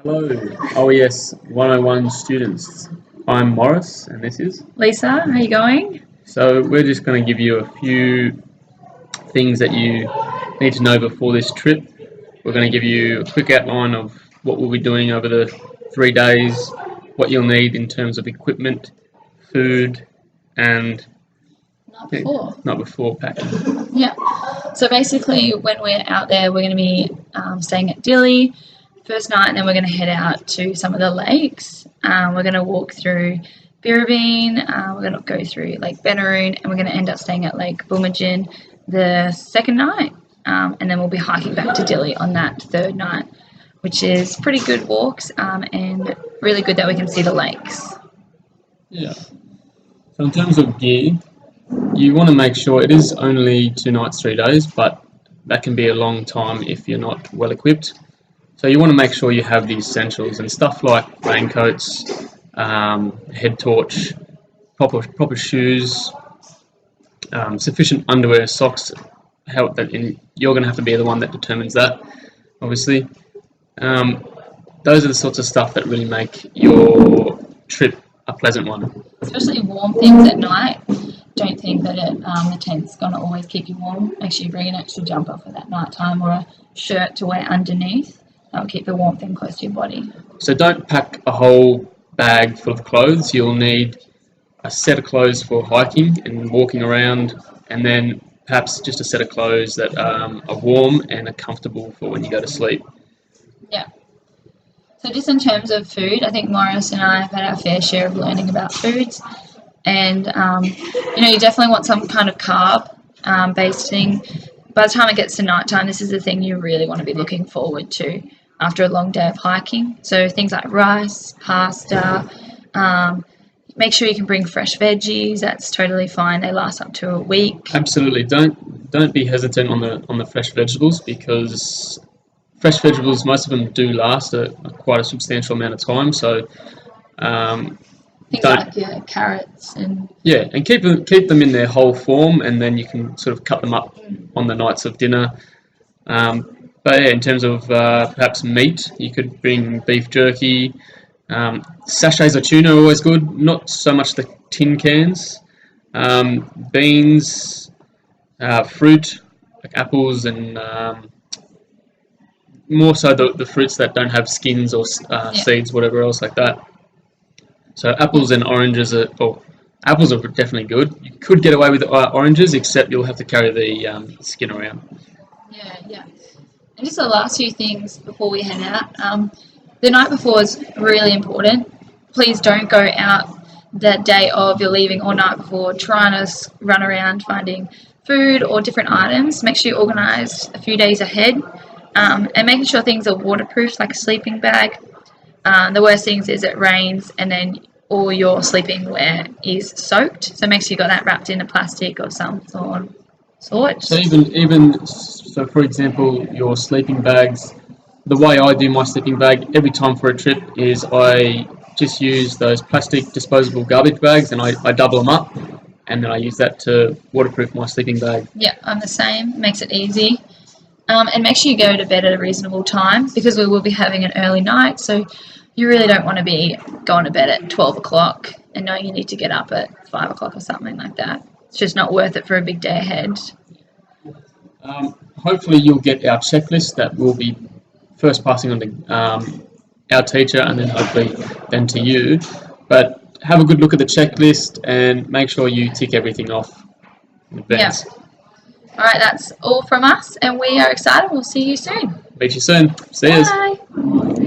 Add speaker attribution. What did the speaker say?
Speaker 1: Hello, OES101 students. I'm Morris, and this is.
Speaker 2: Lisa, how you going?
Speaker 1: So, we're just going to give you a few things that you need to know before this trip. We're going to give you a quick outline of what we'll be doing over the 3 days, what you'll need in terms of equipment, food, and
Speaker 2: Not before.
Speaker 1: not before packing.
Speaker 2: Yeah. So basically, when we're out there, we're going to be staying at Dilly first night, and then we're going to head out to some of the lakes. We're going to walk through Birrabeen. We're going to go through Lake Benaroon, and we're going to end up staying at Lake Boomajin the second night. And then we'll be hiking back to Dilly on that third night, which is pretty good walks and really good that we can see the lakes.
Speaker 1: Yeah. So, in terms of gear, you want to make sure it is only 2 nights, 3 days, but that can be a long time if you're not well equipped. So you want to make sure you have the essentials and stuff like raincoats, head torch, proper shoes, sufficient underwear, socks. You're going to have to be the one that determines that, obviously. Those are the sorts of stuff that really make your trip a pleasant one.
Speaker 2: Especially warm things at night. Don't think that the tent's going to always keep you warm. Make sure you bring an extra jumper for that night time or a shirt to wear underneath. That will keep the warmth in close to your body.
Speaker 1: So don't pack a whole bag full of clothes. You'll need a set of clothes for hiking and walking around, and then perhaps just a set of clothes that are warm and are comfortable for when you go to sleep.
Speaker 2: Yeah. So just in terms of food, I think Morris and I have had our fair share of learning about foods. And, you definitely want some kind of carb-based thing. By the time it gets to nighttime, this is the thing you really want to be looking forward to after a long day of hiking. So things like rice, pasta, make sure you can bring fresh veggies. That's totally fine. They last up to a week.
Speaker 1: Absolutely, don't be hesitant on the fresh vegetables, because fresh vegetables, most of them do last quite a substantial amount of time. So
Speaker 2: Things like carrots and
Speaker 1: and keep them in their whole form, and then you can sort of cut them up on the nights of dinner. But yeah, in terms of perhaps meat, you could bring beef jerky. Sachets of tuna are always good. Not so much the tin cans. Beans, fruit like apples, and more so the fruits that don't have skins or seeds, whatever else like that. So apples and oranges apples are definitely good. You could get away with oranges, except you'll have to carry the skin around.
Speaker 2: Yeah. And just the last few things before we head out. The night before is really important. Please don't go out the day of you're leaving or night before trying to run around finding food or different items. Make sure you're organised a few days ahead and making sure things are waterproof, like a sleeping bag. The worst thing is it rains and then all your sleeping wear is soaked. So make sure you got that wrapped in a plastic or some sort.
Speaker 1: So so for example, your sleeping bags. The way I do my sleeping bag every time for a trip is I just use those plastic disposable garbage bags, and I double them up, and then I use that to waterproof my sleeping bag.
Speaker 2: Yeah, I'm the same. Makes it easy. And make sure you go to bed at a reasonable time, because we will be having an early night. So you really don't want to be going to bed at 12 o'clock and knowing you need to get up at 5 o'clock or something like that. It's just not worth it for a big day ahead.
Speaker 1: Hopefully you'll get our checklist that will be first passing on to our teacher, and then hopefully then to you. But have a good look at the checklist and make sure you tick everything off in advance.
Speaker 2: Yeah. All right, that's all from us, and we are excited. We'll see you soon.
Speaker 1: Meet you soon. See you.
Speaker 2: Bye.